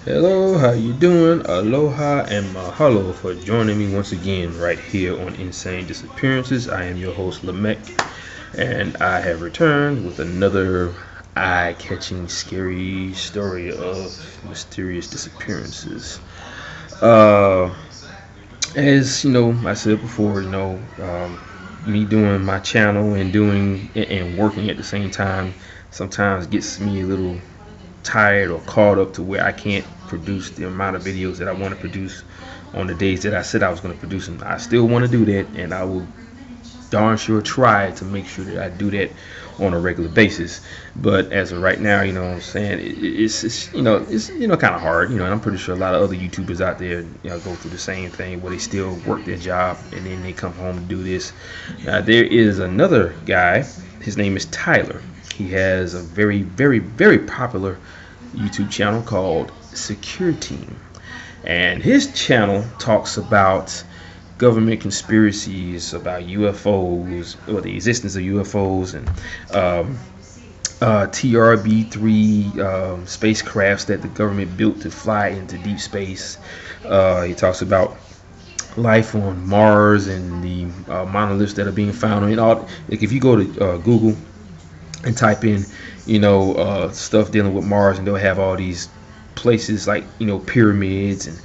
Hello, how you doing? Aloha and mahalo for joining me once again right here on Insane Disappearances. I am your host Lamech, and I have returned with another eye-catching, scary story of mysterious disappearances. Uh, as you know, I said before, me doing my channel and doing and working at the same time sometimes gets me a little tired or caught up to where I can't produce the amount of videos that I want to produce on the days that I said I was going to produce them. I still want to do that, and I will darn sure try to make sure that I do that on a regular basis. But as of right now, you know what I'm saying, it's kind of hard, and I'm pretty sure a lot of other YouTubers out there, go through the same thing where they still work their job and then they come home to do this. There is another guy. His name is Tyler. He has a very, very, very popular YouTube channel called Secure Team, and his channel talks about government conspiracies, about UFOs, or the existence of UFOs, and TRB-3 spacecrafts that the government built to fly into deep space. He talks about life on Mars and the monoliths that are being found. Like if you go to Google and type in, stuff dealing with Mars, and they'll have all these places like, pyramids and,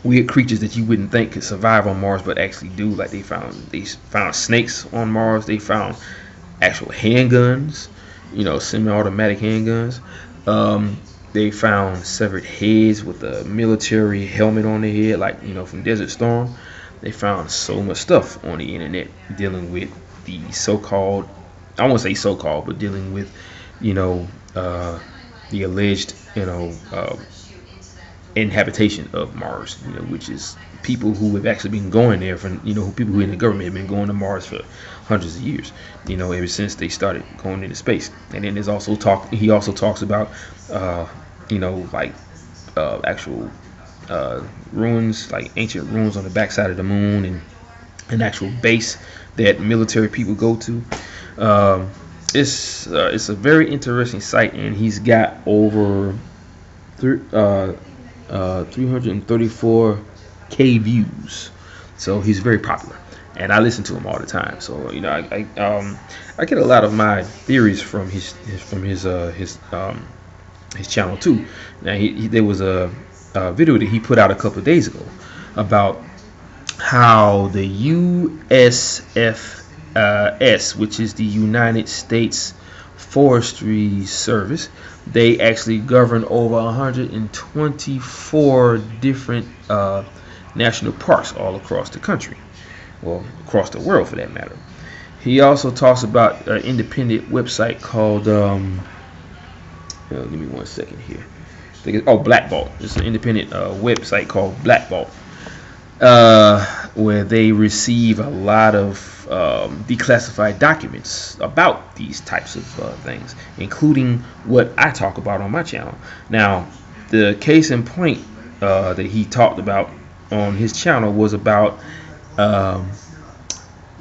weird creatures that you wouldn't think could survive on Mars, but actually do. Like they found snakes on Mars. They found actual handguns, semi-automatic handguns. They found severed heads with a military helmet on their head, like from Desert Storm. They found so much stuff on the internet dealing with the so-called, I won't say so-called, but dealing with, the alleged, inhabitation of Mars, which is people who have actually been going there for, people who in the government have been going to Mars for hundreds of years, ever since they started going into space. And then there's also he also talks about, actual ruins, like ancient ruins on the backside of the moon, and an actual base that military people go to. It's a very interesting site, and he's got over 334K views, so he's very popular, and I listen to him all the time. So I get a lot of my theories from his channel too. Now there was a video that he put out a couple of days ago about how the USFS, which is the United States Forestry Service, they actually govern over 124 different national parks all across the country, well, across the world for that matter. He also talks about an independent website called give me 1 second here. Black Vault. It's an independent website called Black Vault, where they receive a lot of declassified documents about these types of things, including what I talk about on my channel. Now, the case in point that he talked about on his channel was about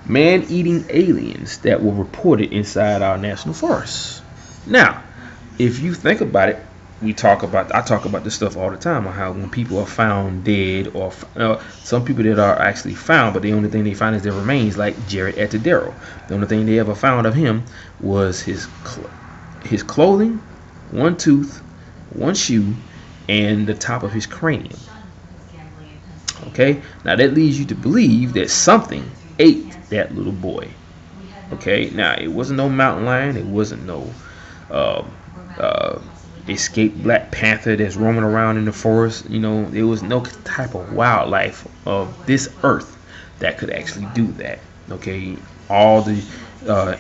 man-eating aliens that were reported inside our national forests. Now, if you think about it, I talk about this stuff all the time, on how when people are found dead, or some people that are actually found, but the only thing they find is their remains, like Jared Atadero. The only thing they ever found of him was his clothing, one tooth, one shoe, and the top of his cranium. Okay, now that leads you to believe that something ate that little boy. Okay, now it wasn't no mountain lion, it wasn't no escaped Black Panther that's roaming around in the forest. There was no type of wildlife of this earth that could actually do that. Okay, all the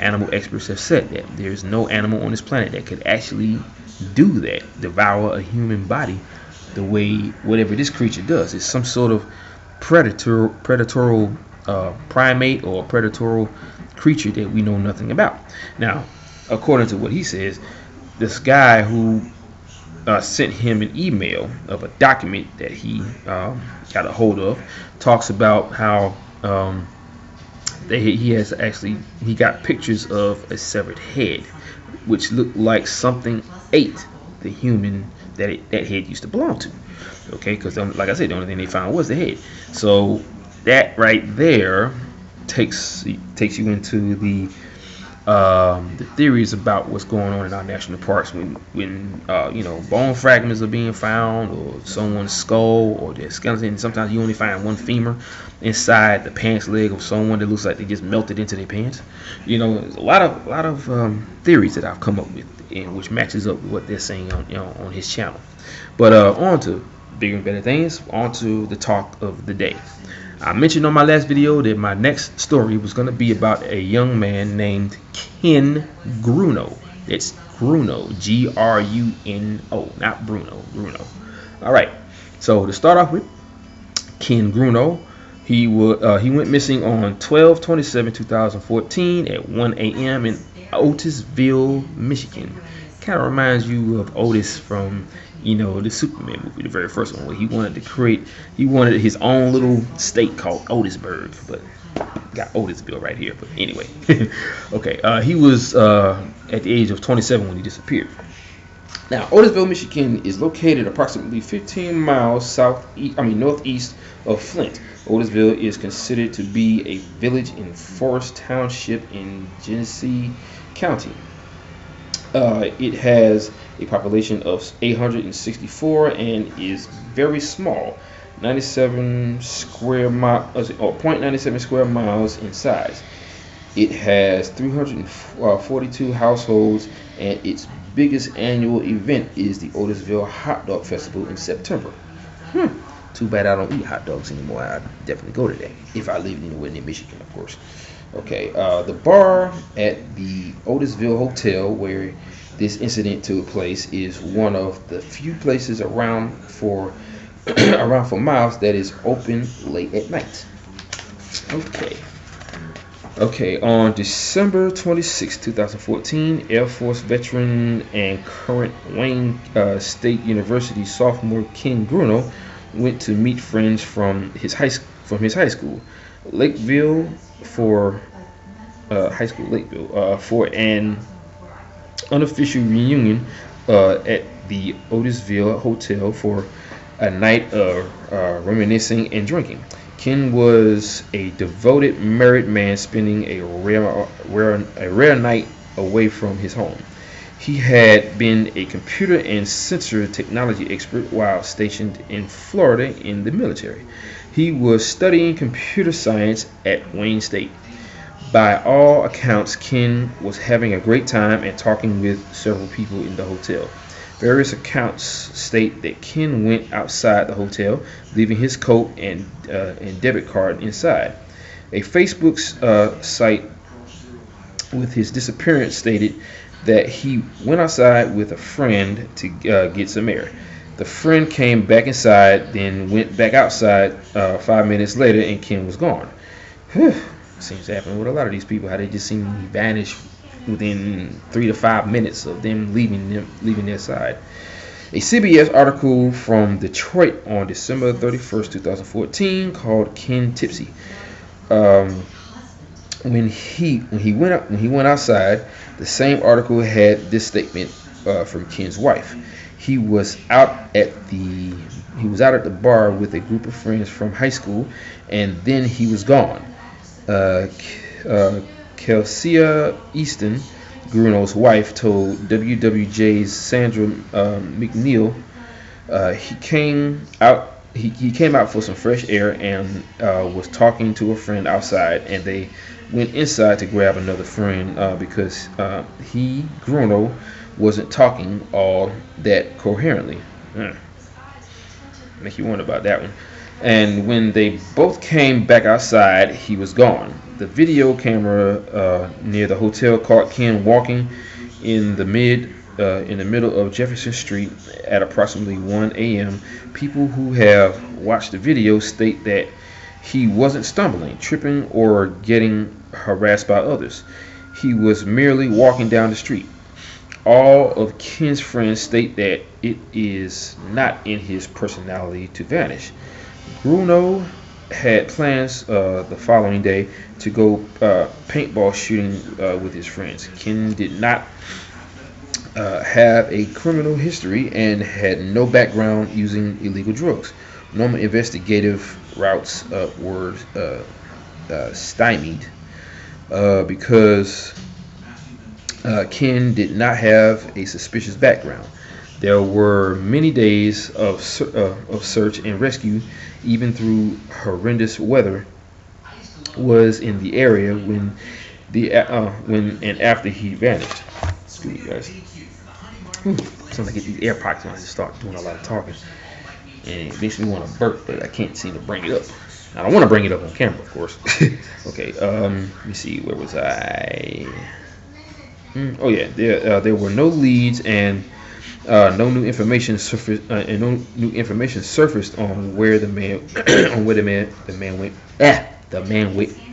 animal experts have said that there's no animal on this planet that could actually do that, devour a human body the way whatever this creature does. It's some sort of predatorial primate or predatorial creature that we know nothing about. Now, according to what he says, this guy who sent him an email of a document that he got a hold of talks about how he got pictures of a severed head, which looked like something ate the human that head used to belong to. Okay, because like I said, the only thing they found was the head. So that right there takes you into the theories about what's going on in our national parks when bone fragments are being found, or someone's skull, or their skeleton. Sometimes you only find one femur inside the pants leg of someone that looks like they just melted into their pants. There's a lot of theories that I've come up with, and which matches up with what they're saying on his channel. But on to bigger and better things. On to the talk of the day. I mentioned on my last video that my next story was going to be about a young man named Ken Gruno. It's Gruno, Gruno, not Bruno, Gruno. All right. So to start off with, Ken Gruno, he went missing on 12/27/2014 at 1 a.m. in Otisville, Michigan. Kind of reminds you of Otis from the Superman movie, the very first one, where he wanted his own little state called Otisburg, but got Otisville right here. But anyway, okay, he was at the age of 27 when he disappeared. Now, Otisville, Michigan is located approximately 15 miles northeast of Flint. Otisville is considered to be a village in Forest Township in Genesee County. It has a population of 864 and is very small, 0.97 square miles in size. It has 342 households, and its biggest annual event is the Otisville Hot Dog Festival in September. Too bad I don't eat hot dogs anymore. I'd definitely go to that if I lived anywhere near Michigan, of course. Okay, the bar at the Otisville Hotel where this incident took place is one of the few places around for miles that is open late at night. Okay, on December 26, 2014, Air Force veteran and current Wayne State University sophomore Ken Gruno went to meet friends from his high school, Lakeville, for an unofficial reunion at the Otisville Hotel for a night of reminiscing and drinking. Ken was a devoted married man spending a rare night away from his home. He had been a computer and sensor technology expert while stationed in Florida in the military. He was studying computer science at Wayne State. By all accounts, Ken was having a great time and talking with several people in the hotel. Various accounts state that Ken went outside the hotel, leaving his coat and debit card inside. A Facebook site with his disappearance stated that he went outside with a friend to get some air. The friend came back inside, then went back outside 5 minutes later, and Ken was gone. Seems to happen with a lot of these people, how they just seem to vanish within 3 to 5 minutes of them leaving their side. A CBS article from Detroit on December 31st, 2014 called Ken Tipsy. When he went outside, the same article had this statement from Ken's wife. He was out at the bar with a group of friends from high school, and then he was gone. Kelsea Easton, Gruno's wife, told WWJ's Sandra McNeil he came out for some fresh air and was talking to a friend outside, and they went inside to grab another friend because Gruno, wasn't talking all that coherently. Make you wonder about that one. And when they both came back outside, he was gone. The video camera near the hotel caught Ken walking in the middle of Jefferson Street at approximately 1 a.m. People who have watched the video state that he wasn't stumbling, tripping, or getting harassed by others. He was merely walking down the street. All of Ken's friends state that it is not in his personality to vanish. Gruno had plans the following day to go paintball shooting with his friends. Ken did not have a criminal history and had no background using illegal drugs. Normal investigative routes were stymied because Ken did not have a suspicious background. There were many days of search and rescue, even through horrendous weather was in the area when and after he vanished. Excuse me, guys. Sounds like I get these air pockets when I just start doing a lot of talking, and it makes me want to burp, but I can't seem to bring it up. I don't want to bring it up on camera, of course. Okay, let me see. Where was I? Oh yeah, there were no leads and no new information surfaced on where the man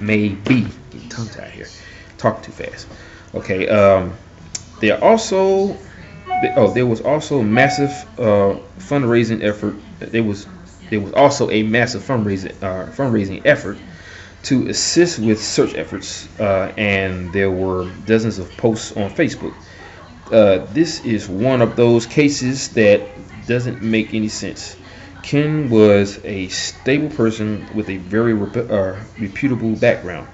may be. Getting tongue tied here, talking too fast. Okay, there was also massive fundraising effort. There was also a massive fundraising effort to assist with search efforts, and there were dozens of posts on Facebook. This is one of those cases that doesn't make any sense. Ken was a stable person with a very reputable background.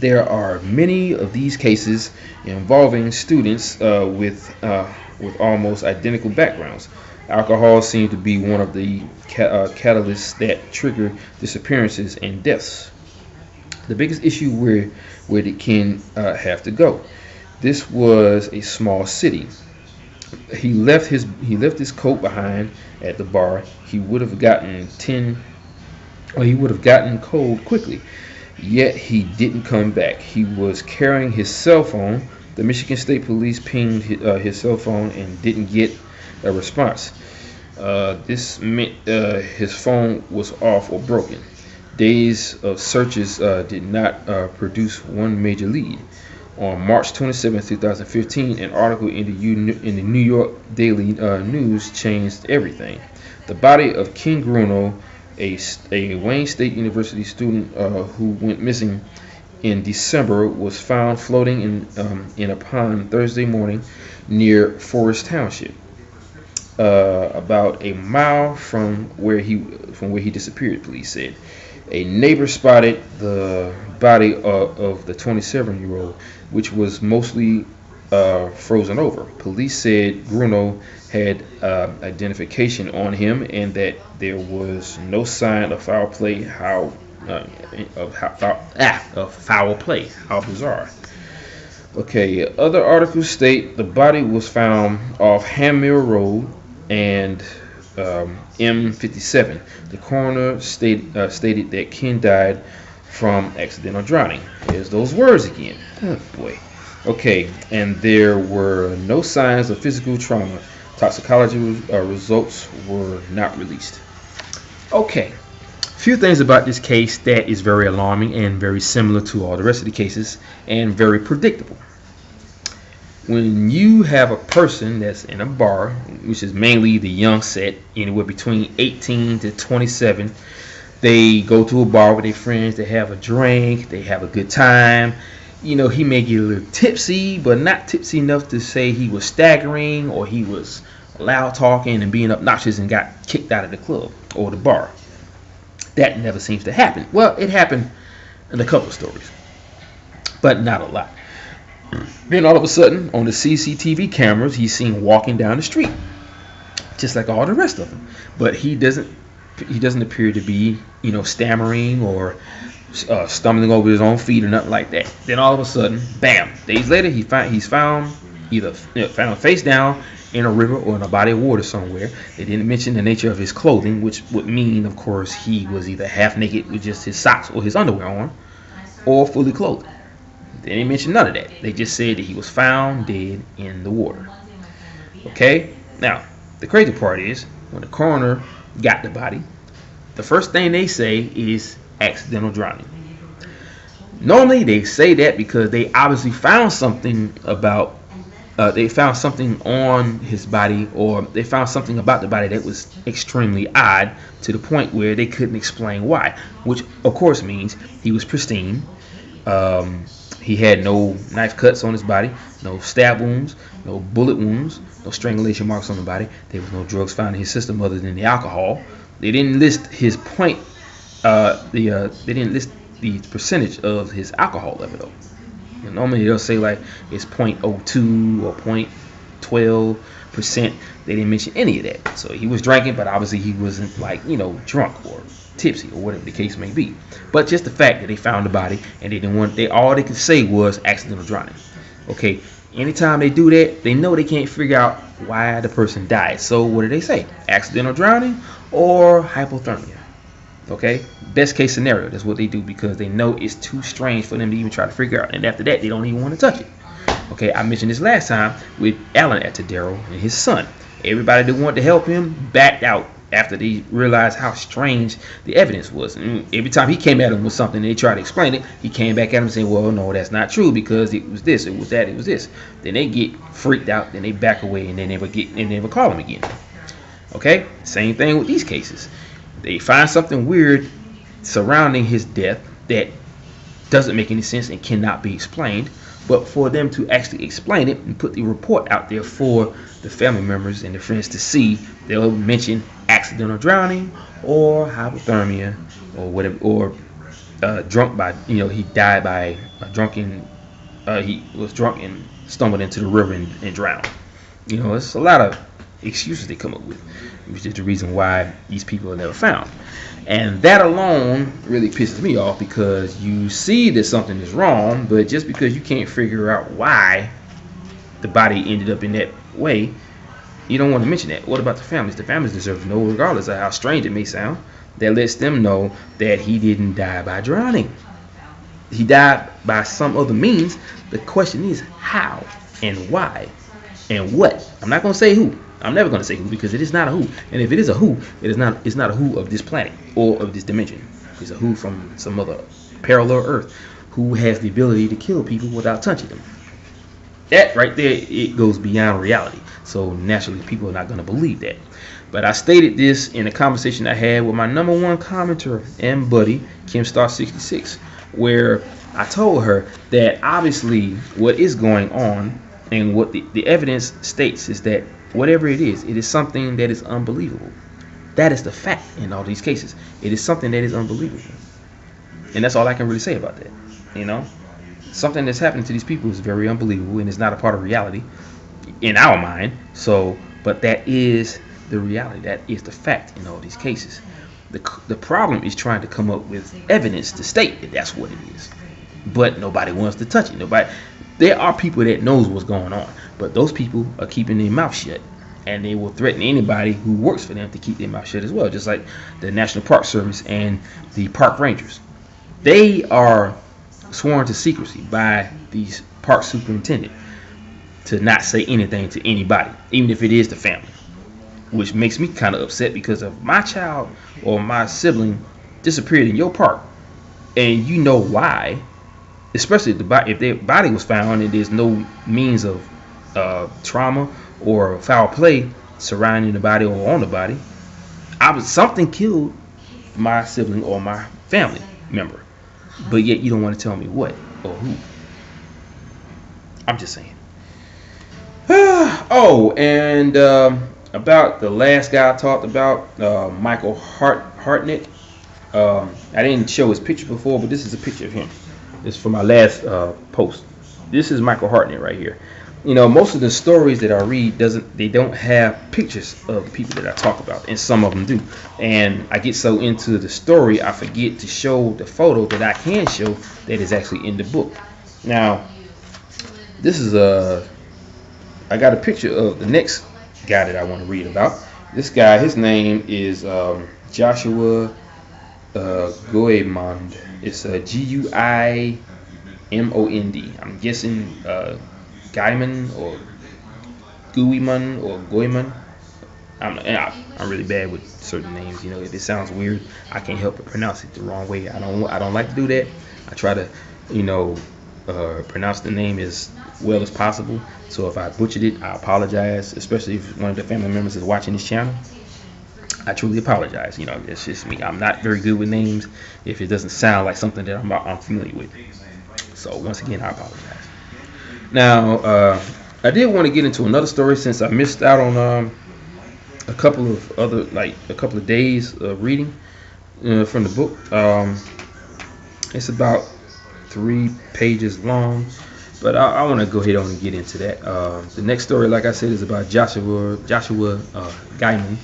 There are many of these cases involving students with almost identical backgrounds. Alcohol seemed to be one of the catalysts that trigger disappearances and deaths. The biggest issue, where did Ken have to go? This was a small city. He left his coat behind at the bar. He would have gotten cold quickly. Yet he didn't come back. He was carrying his cell phone. The Michigan State Police pinged his cell phone and didn't get a response. This meant his phone was off or broken. Days of searches did not produce one major lead. On March 27, 2015, an article in the New York Daily News changed everything. The body of Ken Gruno, a Wayne State University student who went missing in December, was found floating in a pond Thursday morning near Forest Township, about a mile from where he disappeared. Police said a neighbor spotted the body of the 27-year-old, which was mostly frozen over. Police said Gruno had identification on him and that there was no sign of foul play. How bizarre. Okay, other articles state the body was found off Hammill Road and M57. The coroner stated that Ken died from accidental drowning. There's those words again. Oh boy. Okay, and there were no signs of physical trauma. Toxicology results were not released. Okay, few things about this case that is very alarming and very similar to all the rest of the cases and very predictable. When you have a person that's in a bar, which is mainly the young set, anywhere between 18 to 27, they go to a bar with their friends, they have a drink, they have a good time. You know, he may get a little tipsy, but not tipsy enough to say he was staggering or he was loud talking and being obnoxious and got kicked out of the club or the bar. That never seems to happen. Well, it happened in a couple of stories, but not a lot. Then all of a sudden, on the CCTV cameras, he's seen walking down the street, just like all the rest of them. But he doesn't appear to be, stammering or stumbling over his own feet or nothing like that. Then all of a sudden, bam! Days later, he's found face down in a river or in a body of water somewhere. They didn't mention the nature of his clothing, which would mean, of course, he was either half naked with just his socks or his underwear on, or fully clothed. They didn't mention none of that. They just said that he was found dead in the water. Okay? Now, the crazy part is, when the coroner got the body, the first thing they say is accidental drowning. Normally, they say that because they obviously found something on his body, or they found something about the body that was extremely odd to the point where they couldn't explain why, which of course means he was pristine. He had no knife cuts on his body, no stab wounds, no bullet wounds, no strangulation marks on the body. There was no drugs found in his system other than the alcohol. They didn't list his point. They didn't list the percentage of his alcohol level though. And normally they'll say like it's 0.02 or 0.12%. They didn't mention any of that. So he was drinking, but obviously he wasn't like, drunk or tipsy or whatever the case may be. But just the fact that they found the body and all they could say was accidental drowning. Okay, anytime they do that, they know they can't figure out why the person died. So what do they say? Accidental drowning or hypothermia. Okay, best case scenario, that's what they do because they know it's too strange for them to even try to figure out. And after that, they don't even want to touch it. Okay, I mentioned this last time with Alan Atadero and his son. Everybody that wanted to help him backed out after they realized how strange the evidence was. And every time he came at him with something and they tried to explain it, he came back at him saying, well, no, that's not true because it was this, it was that, it was this. Then they get freaked out, then they back away, and then they never call him again. Okay, same thing with these cases. They find something weird surrounding his death that doesn't make any sense and cannot be explained. But for them to actually explain it and put the report out there for the family members and the friends to see, they'll mention accidental drowning or hypothermia or whatever, or drunk by, he died by he was drunk and stumbled into the river and drowned. It's a lot of excuses they come up with, which is the reason why these people are never found. And that alone really pisses me off because you see that something is wrong, but just because you can't figure out why the body ended up in that way, you don't want to mention that. What about the families? The families deserve to know, regardless of how strange it may sound. That lets them know that he didn't die by drowning. He died by some other means. The question is how and why and what. I'm not going to say who. I'm never going to say who because it is not a who. And if it is a who, it's not a who of this planet or of this dimension. It's a who from some other parallel Earth who has the ability to kill people without touching them. That right there, it goes beyond reality. So naturally, people are not going to believe that. But I stated this in a conversation I had with my #1 commenter and buddy, KimStar66, where I told her that obviously what is going on and what the evidence states is that whatever it is something that is unbelievable. That is the fact in all these cases. It is something that is unbelievable. And that's all I can really say about that. Something that's happening to these people is very unbelievable and it's not a part of reality in our mind. So, but that is the reality. That is the fact in all these cases. The problem is trying to come up with evidence to state that that's what it is. But nobody wants to touch it. There are people that knows what's going on, but those people are keeping their mouth shut, and they will threaten anybody who works for them to keep their mouth shut as well, just like the National Park Service and the park rangers. They are sworn to secrecy by the park superintendent to not say anything to anybody, even if it is the family, which makes me kind of upset because if my child or my sibling disappeared in your park and you know why, especially if their body was found and there's no means of trauma or foul play surrounding the body or on the body, something killed my sibling or my family member, but yet you don't want to tell me what or who. I'm just saying. And about the last guy I talked about, Michael Hartnett. I didn't show his picture before, but this is a picture of him. This is for my last post. This is Michael Hartnett right here. Most of the stories that I read don't have pictures of the people that I talk about, and some of them do. And I get so into the story, I forget to show the photo that I can show that is actually in the book. Now, this is I got a picture of the next guy that I want to read about. This guy, his name is Joshua Guimond. It's Guimond. I'm guessing Guimond or Guimond or Guimond. I'm really bad with certain names. If it sounds weird, I can't help but pronounce it the wrong way. I don't like to do that. I try to pronounce the name as well as possible. So if I butchered it, I apologize. Especially if one of the family members is watching this channel, I truly apologize. It's just me. I'm not very good with names if it doesn't sound like something that I'm familiar with. So once again, I apologize. Now, I did want to get into another story since I missed out on a couple of days of reading from the book. It's about 3 pages long, but I want to go ahead on and get into that. The next story, like I said, is about Joshua Guimond.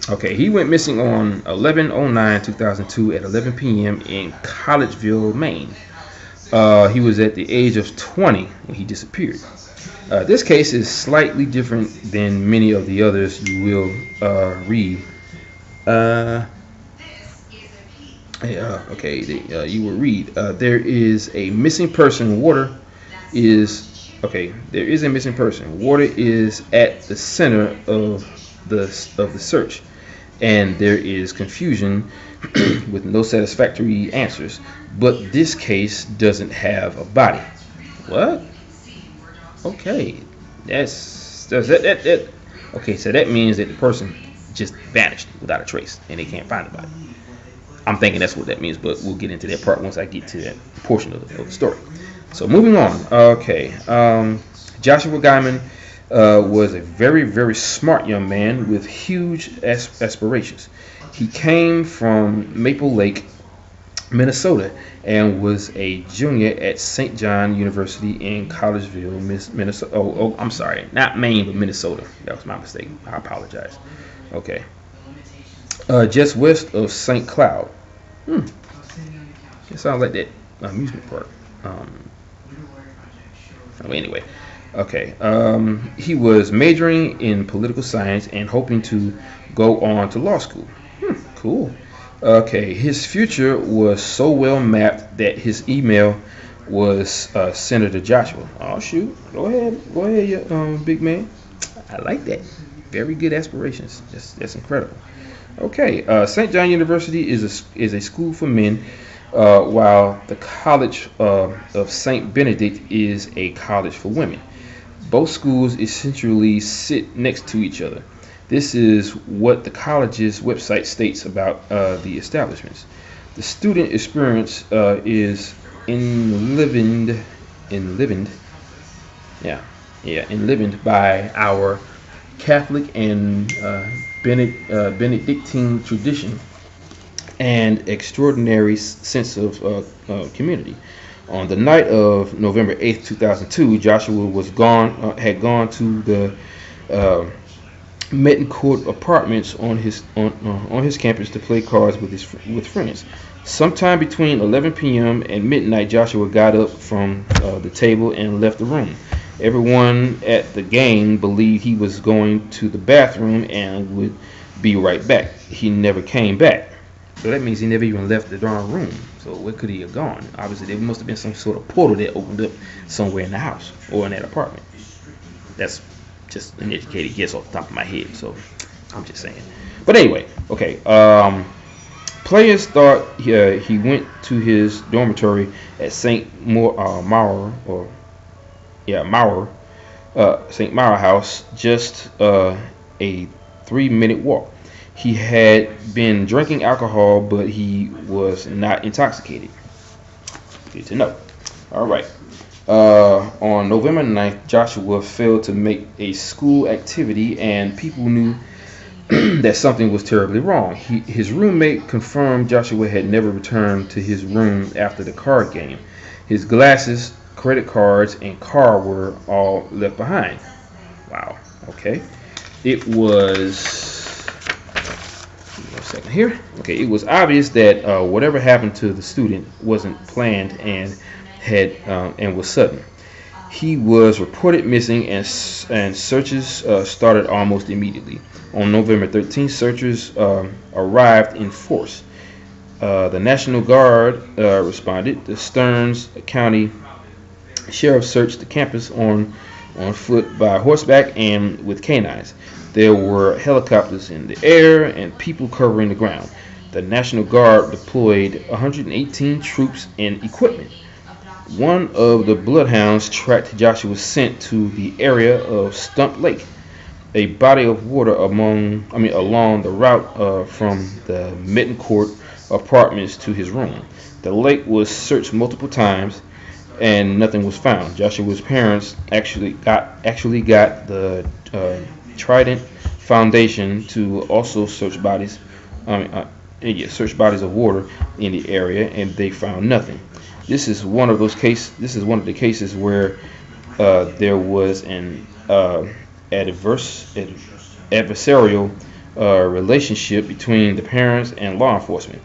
Okay, he went missing on 11/09/2002 at 11 p.m. in Collegeville, Maine. He was at the age of 20 when he disappeared. This case is slightly different than many of the others you will read. You will read. There is a missing person. There is a missing person. Water is at the center of the search, and there is confusion with no satisfactory answers. But this case doesn't have a body. What? Okay, Okay, so that means that the person just vanished without a trace, and they can't find the body. I'm thinking that's what that means, but we'll get into that part once I get to that portion of the story. So moving on. Okay, Joshua Guimond was a very, very smart young man with huge aspirations. He came from Maple Lake, Minnesota, and was a junior at St. John University in Collegeville, Minnesota. I'm sorry, not Maine, but Minnesota. That was my mistake. I apologize. Okay. Just west of St. Cloud. It sounds like that amusement park. Anyway. Okay. He was majoring in political science and hoping to go on to law school. Cool. Okay, his future was so well mapped that his email was Senator Joshua. Oh shoot! Go ahead, you big man. I like that. Very good aspirations. That's incredible. Okay, St. John University is a school for men, while the College of St. Benedict is a college for women. Both schools essentially sit next to each other. This is what the college's website states about the establishments. The student experience is enlivened by our Catholic and Benedictine tradition and extraordinary sense of community. On the night of November 8th, 2002, Joshua had gone to the Mettencourt Apartments on his campus to play cards with friends. Sometime between 11 p.m. and midnight, Joshua got up from the table and left the room. Everyone at the game believed he was going to the bathroom and would be right back. He never came back. So that means he never even left the darn room. So where could he have gone? Obviously, there must have been some sort of portal that opened up somewhere in the house or in that apartment. That's just an educated guess off the top of my head, so I'm just saying. But anyway, okay. Players thought he went to his dormitory at St. Maur House, just a 3-minute walk. He had been drinking alcohol, but he was not intoxicated. Good to know. All right. On November 9th, Joshua failed to make a school activity, and people knew that something was terribly wrong. His roommate confirmed Joshua had never returned to his room after the card game. His glasses, credit cards, and car were all left behind. Wow. Okay. It was... One second here. Okay, it was obvious that whatever happened to the student wasn't planned and was sudden. He was reported missing, and searches started almost immediately. On November 13th, searchers arrived in force. The National Guard responded. The Stearns County Sheriff searched the campus on foot, by horseback, and with canines. There were helicopters in the air and people covering the ground. The National Guard deployed 118 troops and equipment. One of the bloodhounds tracked Joshua's scent to the area of Stump Lake, a body of water along the route from the Mettencourt apartments to his room. The lake was searched multiple times and nothing was found. Joshua's parents actually got the Trident Foundation to also search bodies, search bodies of water in the area, and they found nothing. This is one of the cases where there was an adversarial relationship between the parents and law enforcement.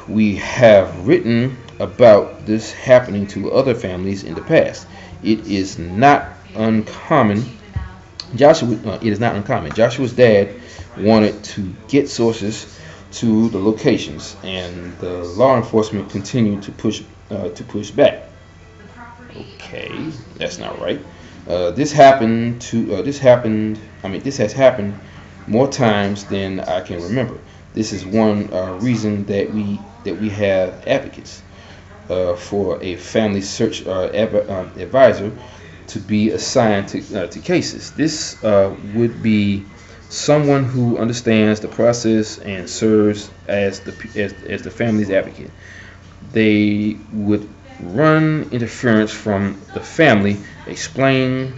We have written about this happening to other families in the past. It is not uncommon. It is not uncommon. Joshua's dad wanted to get sources to the locations, and the law enforcement continued to push back. Okay, that's not right. This has happened more times than I can remember. This is one reason that we have advocates for a family search advisor to be assigned to cases. This would be someone who understands the process and serves as the family's advocate. They would run interference from the family, explain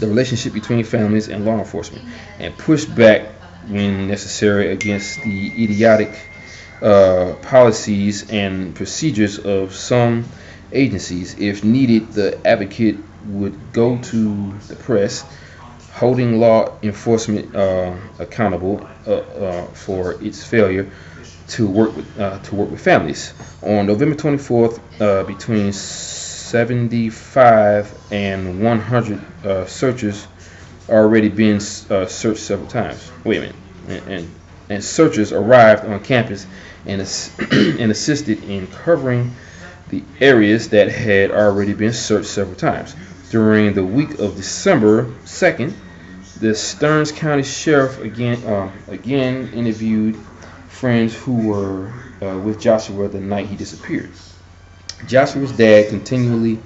the relationship between families and law enforcement, and push back when necessary against the idiotic policies and procedures of some agencies. If needed, the advocate would go to the press, holding law enforcement accountable for its failure to work with families. On November 24th, between 75 and 100 searchers already been searched several times. Wait a minute. And searchers arrived on campus and assisted in covering the areas that had already been searched several times. During the week of December 2nd, the Stearns County Sheriff again interviewed friends who were with Joshua the night he disappeared. Joshua's dad continually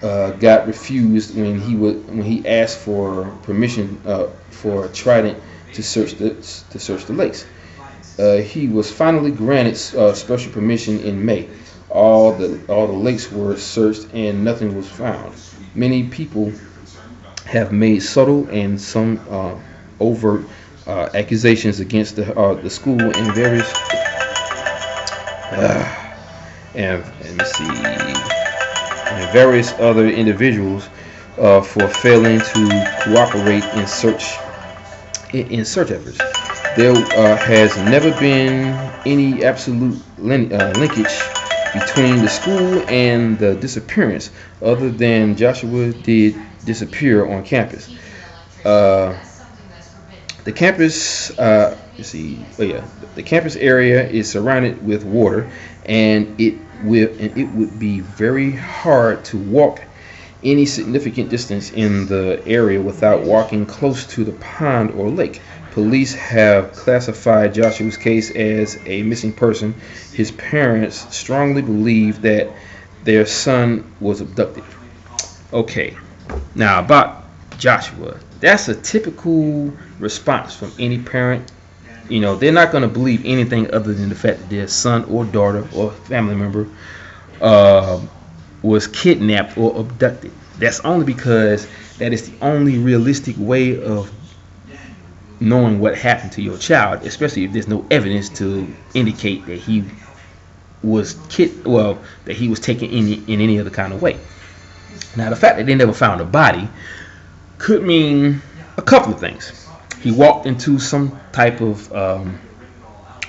got refused when he asked for permission for Trident to search the lakes. He was finally granted special permission in May. All the lakes were searched and nothing was found. Many people have made subtle and some overt accusations against the school and various and various other individuals for failing to cooperate in search efforts. There has never been any absolute linkage between the school and the disappearance, other than Joshua did disappear on campus. The campus, the campus area is surrounded with water, and it would be very hard to walk any significant distance in the area without walking close to the pond or lake. Police have classified Joshua's case as a missing person. His parents strongly believe that their son was abducted. Okay, now about Joshua. That's a typical response from any parent. You know, they're not going to believe anything other than the fact that their son or daughter or family member was kidnapped or abducted. That's only because that is the only realistic way of knowing what happened to your child, especially if there's no evidence to indicate that he was that he was taken in any other kind of way. Now, the fact that they never found a body could mean a couple of things. He walked into some type of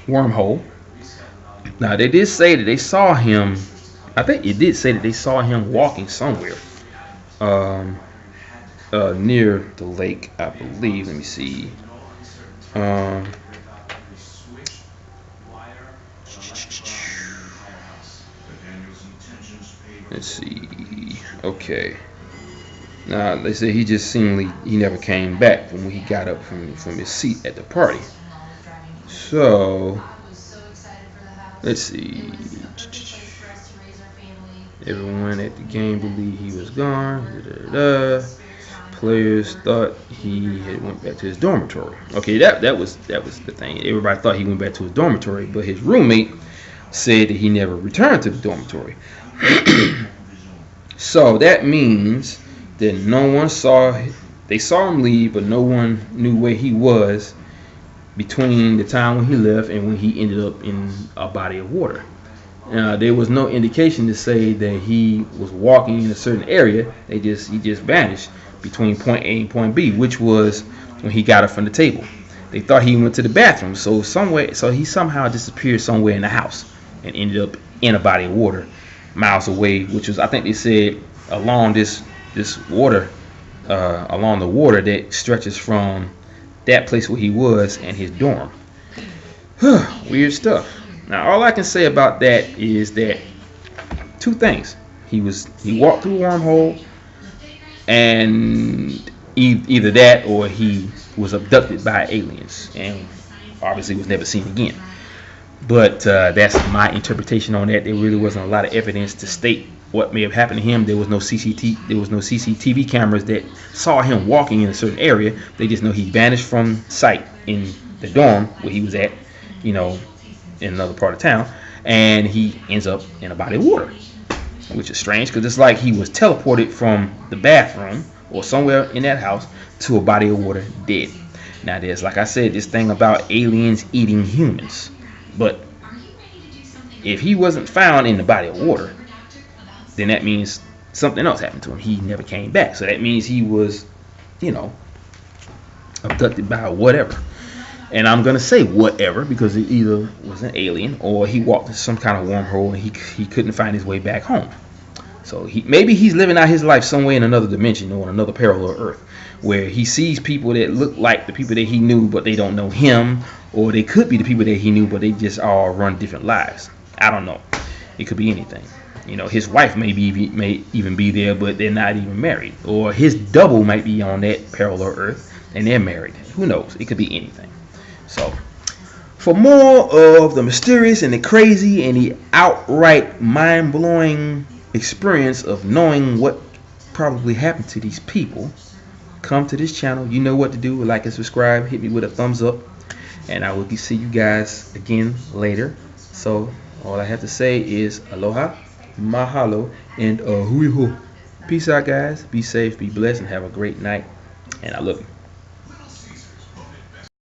wormhole. Now, they did say that they saw him. I think it did say that they saw him walking somewhere near the lake, I believe. Let me see. Let's see. Okay. Now, they say he just seemingly he never came back when he got up from his seat at the party. So, let's see. Everyone at the game believed he was gone. Players thought he had went back to his dormitory. Okay, that was the thing. Everybody thought he went back to his dormitory, but his roommate said that he never returned to the dormitory. So that means that no one saw. They saw him leave, but no one knew where he was between the time when he left and when he ended up in a body of water. There was no indication to say that he was walking in a certain area. He just vanished between point A and point B, which was when he got up from the table. They thought he went to the bathroom, so he somehow disappeared somewhere in the house and ended up in a body of water miles away, which was, I think they said, along this water, along the water that stretches from that place where he was and his dorm. Weird stuff. Now, all I can say about that is that two things: he walked through a wormhole, and either that or he was abducted by aliens and obviously was never seen again. But that's my interpretation on that. There really wasn't a lot of evidence to state what may have happened to him. There was no CCTV cameras that saw him walking in a certain area. They just know he vanished from sight in the dorm where he was at, in another part of town, and he ends up in a body of water, which is strange because it's like he was teleported from the bathroom or somewhere in that house to a body of water dead. Now, there's, like I said, this thing about aliens eating humans, but if he wasn't found in the body of water, then that means something else happened to him. He never came back, so that means he was, abducted by whatever. And I'm gonna say whatever because it either was an alien or he walked into some kind of wormhole and he couldn't find his way back home. So maybe he's living out his life somewhere in another dimension or another parallel Earth, where he sees people that look like the people that he knew, but they don't know him, or they could be the people that he knew, but they just all run different lives. I don't know. It could be anything. His wife may even be there, but they're not even married, or his double might be on that parallel Earth and they're married. Who knows? It could be anything. So, for more of the mysterious and the crazy and the outright mind-blowing experience of knowing what probably happened to these people, come to this channel. You know what to do. Like and subscribe. Hit me with a thumbs up. And I will see you guys again later. So, all I have to say is aloha, mahalo, and hui ho. Peace out, guys. Be safe, be blessed, and have a great night. And I love you.